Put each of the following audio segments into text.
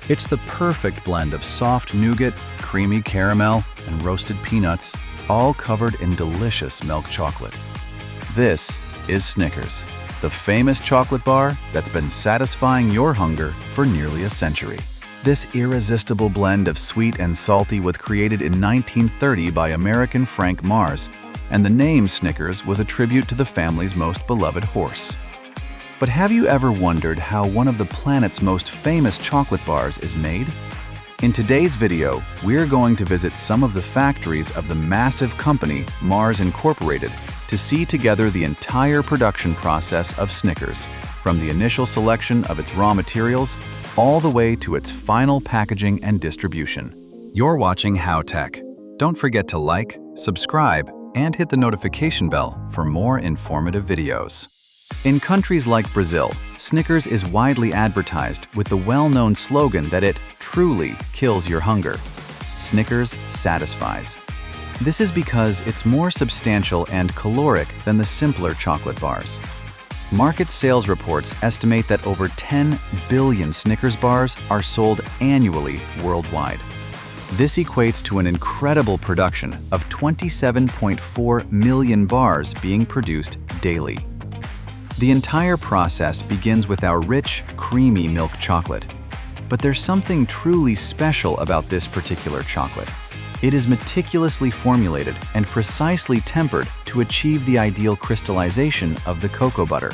It's the perfect blend of soft nougat, creamy caramel, and roasted peanuts, all covered in delicious milk chocolate. This is Snickers, the famous chocolate bar that's been satisfying your hunger for nearly a century. This irresistible blend of sweet and salty was created in 1930 by American Frank Mars, and the name Snickers was a tribute to the family's most beloved horse. But have you ever wondered how one of the planet's most famous chocolate bars is made? In today's video, we're going to visit some of the factories of the massive company Mars Incorporated to see together the entire production process of Snickers, from the initial selection of its raw materials all the way to its final packaging and distribution. You're watching How Tech. Don't forget to like, subscribe, and hit the notification bell for more informative videos. In countries like Brazil, Snickers is widely advertised with the well-known slogan that it truly kills your hunger. Snickers satisfies. This is because it's more substantial and caloric than the simpler chocolate bars. Market sales reports estimate that over 10 billion Snickers bars are sold annually worldwide. This equates to an incredible production of 27.4 million bars being produced daily. The entire process begins with our rich, creamy milk chocolate. But there's something truly special about this particular chocolate. It is meticulously formulated and precisely tempered to achieve the ideal crystallization of the cocoa butter.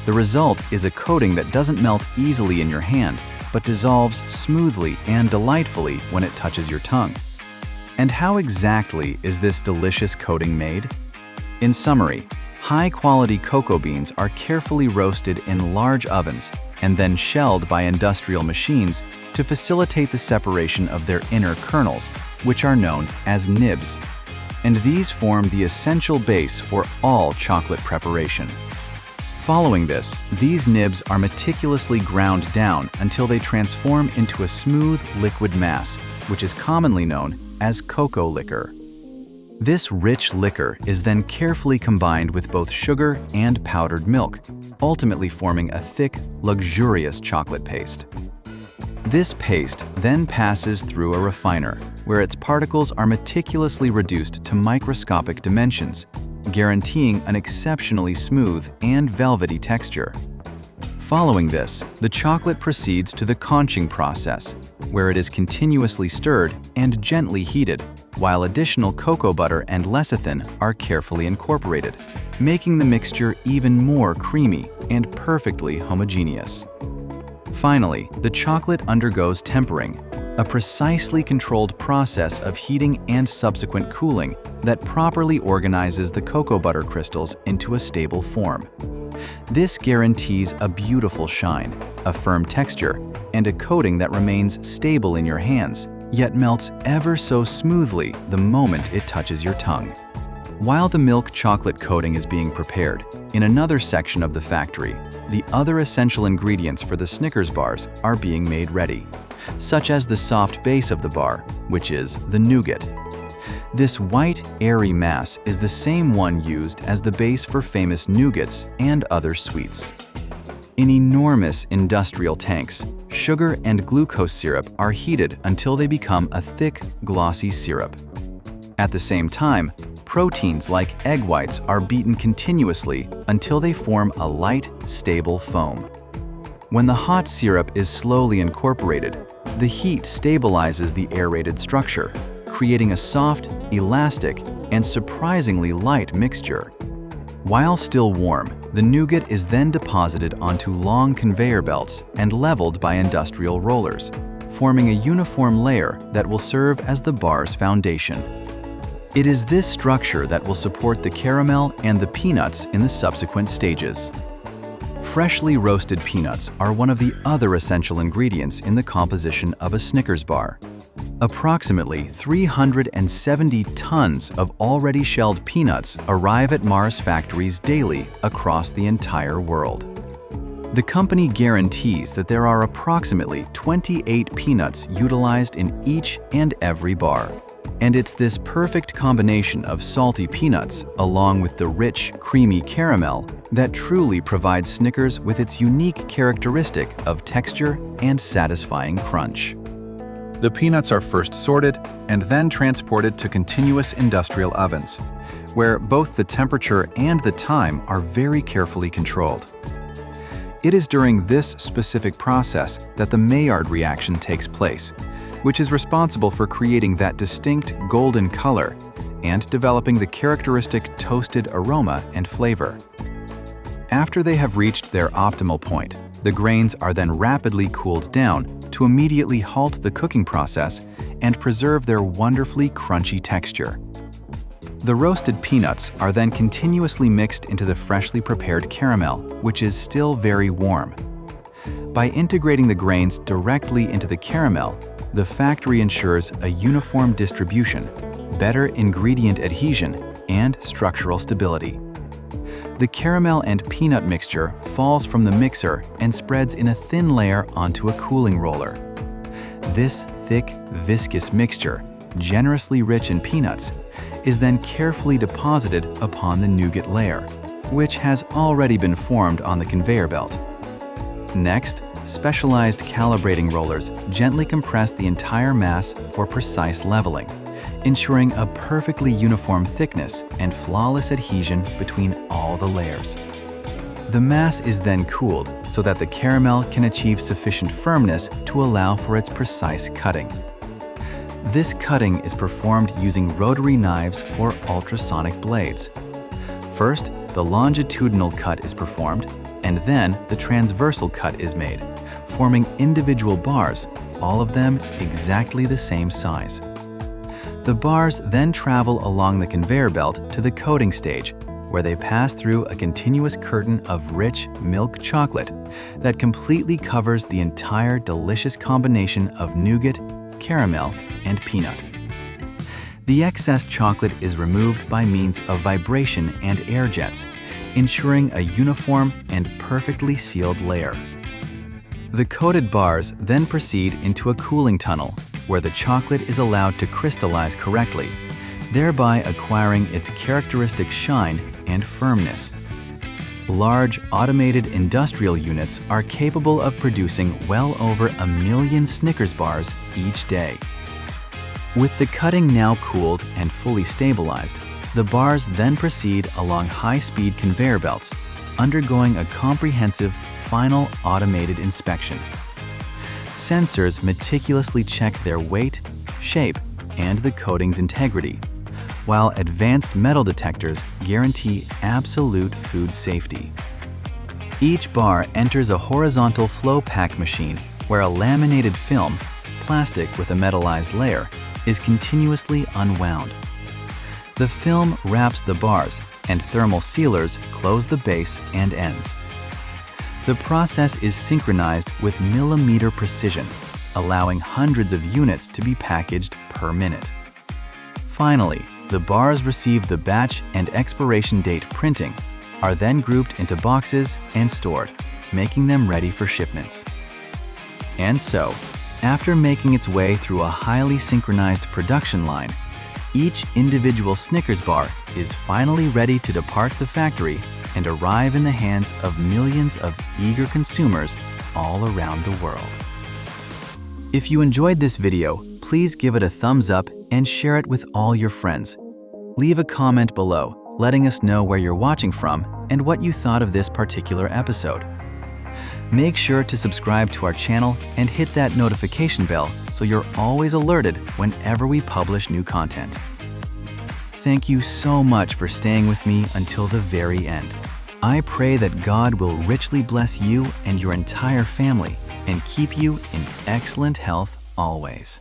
The result is a coating that doesn't melt easily in your hand, but dissolves smoothly and delightfully when it touches your tongue. And how exactly is this delicious coating made? In summary, high-quality cocoa beans are carefully roasted in large ovens and then shelled by industrial machines to facilitate the separation of their inner kernels, which are known as nibs. And these form the essential base for all chocolate preparation. Following this, these nibs are meticulously ground down until they transform into a smooth liquid mass, which is commonly known as cocoa liquor. This rich liquor is then carefully combined with both sugar and powdered milk, ultimately forming a thick, luxurious chocolate paste. This paste then passes through a refiner, where its particles are meticulously reduced to microscopic dimensions, guaranteeing an exceptionally smooth and velvety texture. Following this, the chocolate proceeds to the conching process, where it is continuously stirred and gently heated, while additional cocoa butter and lecithin are carefully incorporated, making the mixture even more creamy and perfectly homogeneous. Finally, the chocolate undergoes tempering, a precisely controlled process of heating and subsequent cooling that properly organizes the cocoa butter crystals into a stable form. This guarantees a beautiful shine, a firm texture, and a coating that remains stable in your hands, yet melts ever so smoothly the moment it touches your tongue. While the milk chocolate coating is being prepared, in another section of the factory, the other essential ingredients for the Snickers bars are being made ready, such as the soft base of the bar, which is the nougat. This white, airy mass is the same one used as the base for famous nougats and other sweets. In enormous industrial tanks, sugar and glucose syrup are heated until they become a thick, glossy syrup. At the same time, proteins like egg whites are beaten continuously until they form a light, stable foam. When the hot syrup is slowly incorporated, the heat stabilizes the aerated structure, creating a soft, elastic, and surprisingly light mixture. While still warm, the nougat is then deposited onto long conveyor belts and leveled by industrial rollers, forming a uniform layer that will serve as the bar's foundation. It is this structure that will support the caramel and the peanuts in the subsequent stages. Freshly roasted peanuts are one of the other essential ingredients in the composition of a Snickers bar. Approximately 370 tons of already shelled peanuts arrive at Mars factories daily across the entire world. The company guarantees that there are approximately 28 peanuts utilized in each and every bar, And it's this perfect combination of salty peanuts along with the rich, creamy caramel that truly provides Snickers with its unique characteristic of texture and satisfying crunch. The peanuts are first sorted and then transported to continuous industrial ovens, where both the temperature and the time are very carefully controlled. It is during this specific process that the Maillard reaction takes place, which is responsible for creating that distinct golden color and developing the characteristic toasted aroma and flavor. After they have reached their optimal point, the grains are then rapidly cooled down to immediately halt the cooking process and preserve their wonderfully crunchy texture. The roasted peanuts are then continuously mixed into the freshly prepared caramel, which is still very warm. By integrating the grains directly into the caramel, the factory ensures a uniform distribution, better ingredient adhesion, and structural stability. The caramel and peanut mixture falls from the mixer and spreads in a thin layer onto a cooling roller. This thick, viscous mixture, generously rich in peanuts, is then carefully deposited upon the nougat layer, which has already been formed on the conveyor belt. Next, specialized calibrating rollers gently compress the entire mass for precise leveling, ensuring a perfectly uniform thickness and flawless adhesion between all the layers. The mass is then cooled so that the caramel can achieve sufficient firmness to allow for its precise cutting. This cutting is performed using rotary knives or ultrasonic blades. First, the longitudinal cut is performed, and then the transversal cut is made, forming individual bars, all of them exactly the same size. The bars then travel along the conveyor belt to the coating stage, where they pass through a continuous curtain of rich milk chocolate that completely covers the entire delicious combination of nougat, caramel, and peanut. The excess chocolate is removed by means of vibration and air jets, ensuring a uniform and perfectly sealed layer. The coated bars then proceed into a cooling tunnel, where the chocolate is allowed to crystallize correctly, thereby acquiring its characteristic shine and firmness. Large, automated industrial units are capable of producing well over 1 million Snickers bars each day. With the cutting now cooled and fully stabilized, the bars then proceed along high-speed conveyor belts, undergoing a comprehensive final automated inspection. Sensors meticulously check their weight, shape, and the coating's integrity, while advanced metal detectors guarantee absolute food safety. Each bar enters a horizontal flow pack machine where a laminated film, plastic with a metallized layer, is continuously unwound. The film wraps the bars, and thermal sealers close the base and ends. The process is synchronized with millimeter precision, allowing hundreds of units to be packaged per minute. Finally, the bars receive the batch and expiration date printing, are then grouped into boxes and stored, making them ready for shipments. And so, after making its way through a highly synchronized production line, each individual Snickers bar is finally ready to depart the factory and arrive in the hands of millions of eager consumers all around the world. If you enjoyed this video, please give it a thumbs up and share it with all your friends. Leave a comment below, letting us know where you're watching from and what you thought of this particular episode. Make sure to subscribe to our channel and hit that notification bell so you're always alerted whenever we publish new content. Thank you so much for staying with me until the very end. I pray that God will richly bless you and your entire family and keep you in excellent health always.